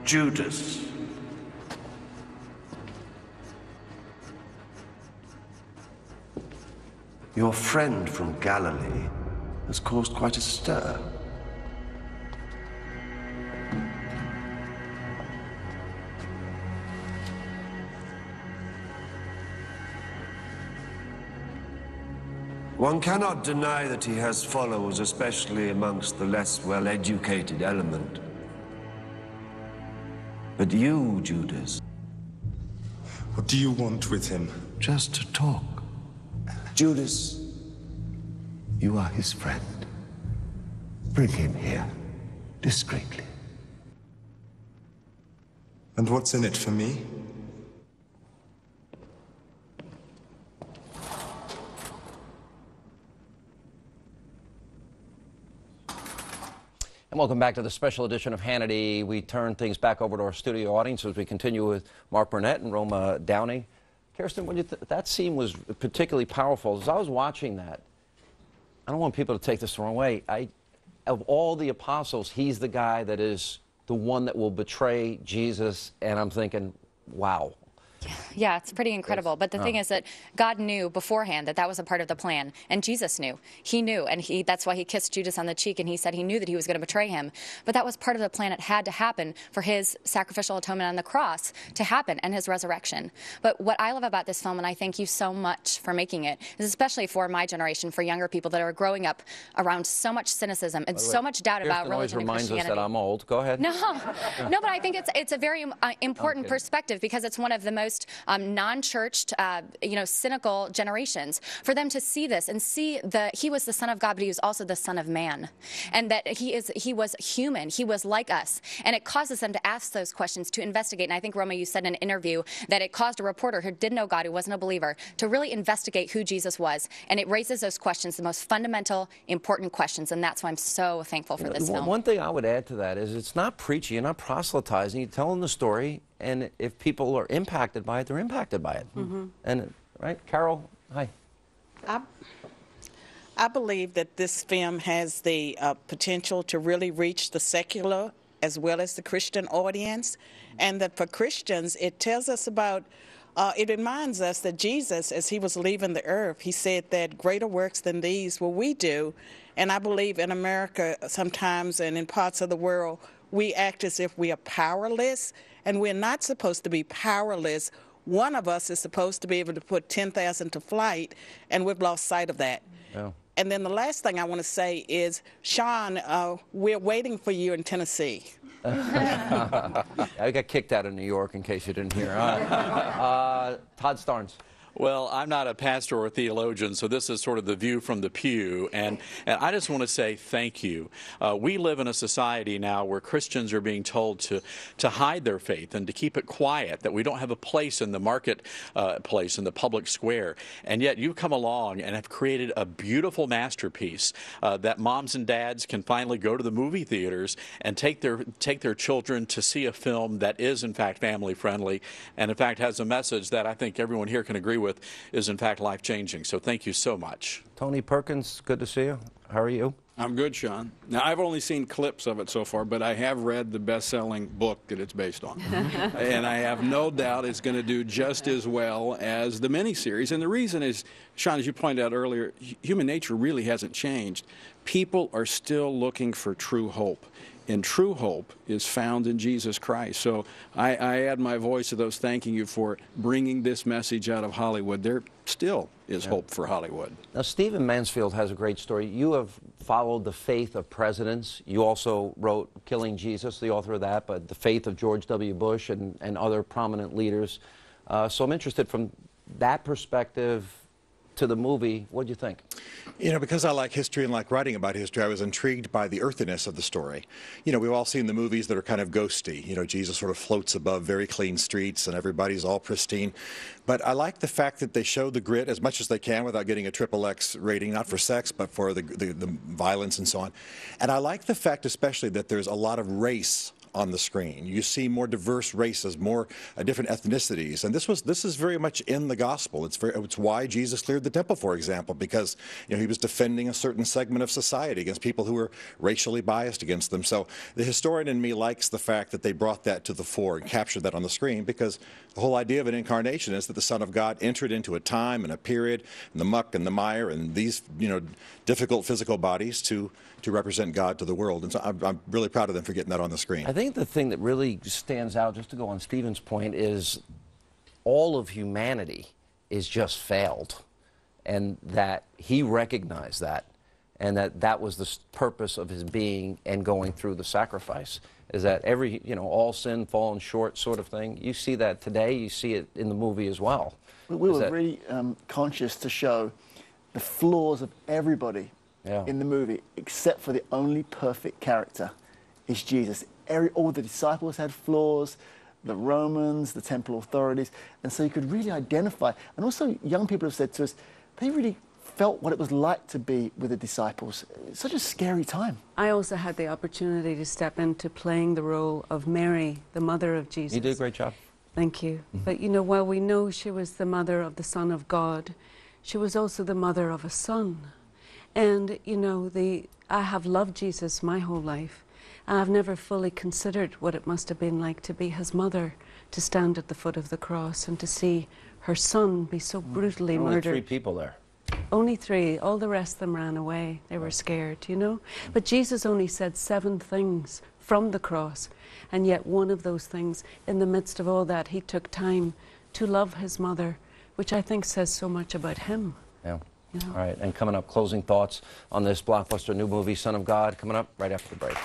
Judas. Your friend from Galilee has caused quite a stir. One cannot deny that he has followers, especially amongst the less well-educated element. But you, Judas... What do you want with him? Just to talk. Judas, you are his friend. Bring him here, discreetly. And what's in it for me? And welcome back to the special edition of Hannity. We turn things back over to our studio audience as we continue with Mark Burnett and Roma Downey. Kirsten, that scene was particularly powerful. As I was watching that, I don't want people to take this the wrong way. Of all the apostles, he's the guy that is the one that will betray Jesus, and I'm thinking, wow. Yeah, it's pretty incredible. But the thing is that God knew beforehand that that was a part of the plan, and Jesus knew. He knew, and that's why he kissed Judas on the cheek, and he said he knew that he was going to betray him. But that was part of the plan. It had to happen for his sacrificial atonement on the cross to happen and his resurrection. But what I love about this film, and I thank you so much for making it, is especially for my generation, for younger people that are growing up around so much cynicism and so much doubt about religion and Christianity. Always reminds us that I'm old. Go ahead. No, but I think it's a very important perspective, because it's one of the most non-churched, cynical generations. For them to see this and see that he was the Son of God, but he was also the Son of Man, and that he was human, he was like us, and it causes them to ask those questions, to investigate. And I think, Roma, you said in an interview that it caused a reporter who did know God, who wasn't a believer, to really investigate who Jesus was, and it raises those questions, the most fundamental, important questions, and that's why I'm so thankful for this film. One thing I would add to that is it's not preachy, you're not proselytizing, you're telling the story. And if people are impacted by it, they're impacted by it. Mm-hmm. And, right, Carol, hi. I believe that this film has the potential to really reach the secular as well as the Christian audience, and that for Christians, it tells us about, it reminds us that Jesus, as he was leaving the earth, he said that greater works than these will we do. And I believe in America sometimes, and in parts of the world, we act as if we are powerless, and we're not supposed to be powerless. One of us is supposed to be able to put 10,000 to flight, and we've lost sight of that. Yeah. And then the last thing I want to say is, Sean, we're waiting for you in Tennessee. I got kicked out of New York, in case you didn't hear. Todd Starnes. Well, I'm not a pastor or a theologian, so this is sort of the view from the pew, and I just want to say thank you. We live in a society now where Christians are being told to hide their faith and to keep it quiet, that we don't have a place in the marketplace, in the public square, and yet you've come along and have created a beautiful masterpiece that moms and dads can finally go to the movie theaters and take their children to see a film that is, in fact, family-friendly, and, in fact, has a message that I think everyone here can agree with is in fact life-changing. So thank you so much. Tony Perkins, good to see you. How are you? I'm good, Sean. Now, I've only seen clips of it so far, but I have read the best-selling book that it's based on. And I have no doubt it's going to do just as well as the miniseries. And the reason is, Sean, as you pointed out earlier, human nature really hasn't changed. People are still looking for true hope. And true hope is found in Jesus Christ. So I add my voice to those thanking you for bringing this message out of Hollywood. There still is hope for Hollywood. Now, Stephen Mansfield has a great story. You have followed the faith of presidents. You also wrote Killing Jesus, the author of that, but the faith of George W. Bush and other prominent leaders. So I'm interested from that perspective to the movie. What do you think? You know, because I like history and like writing about history, I was intrigued by the earthiness of the story. You know, we've all seen the movies that are kind of ghosty. You know, Jesus sort of floats above very clean streets and everybody's all pristine. But I like the fact that they show the grit as much as they can without getting a XXX rating, not for sex, but for the violence and so on. And I like the fact especially that there's a lot of race on the screen. You see more diverse races, more different ethnicities, and this is very much in the gospel. It's why Jesus cleared the temple, for example, because he was defending a certain segment of society against people who were racially biased against them. So the historian in me likes the fact that they brought that to the fore and captured that on the screen, because the whole idea of an incarnation is that the Son of God entered into a time and a period, and the muck and the mire and these difficult physical bodies to represent God to the world. And so I'm really proud of them for getting that on the screen. I think the thing that really stands out, just to go on Stephen's point, is all of humanity is just failed, and that he recognized that, and that was the purpose of his being and going through the sacrifice, is that all sin fallen short sort of thing. You see that today, you see it in the movie as well. We were really conscious to show the flaws of everybody in the movie, except for the only perfect character is Jesus. All the disciples had flaws, the Romans, the temple authorities, and so you could really identify. And also young people have said to us, they really felt what it was like to be with the disciples. It's such a scary time. I also had the opportunity to step into playing the role of Mary, the mother of Jesus. You did a great job. Thank you. But while we know she was the mother of the Son of God, she was also the mother of a son. And, I have loved Jesus my whole life. And I've never fully considered what it must have been like to be his mother, to stand at the foot of the cross and to see her son be so brutally murdered. Only 3 people there. Only 3. All the rest of them ran away. They were scared, But Jesus only said 7 things from the cross. And yet one of those things, in the midst of all that, he took time to love his mother, which I think says so much about him. Yeah. All right, and coming up, closing thoughts on this blockbuster new movie, Son of God, coming up right after the break.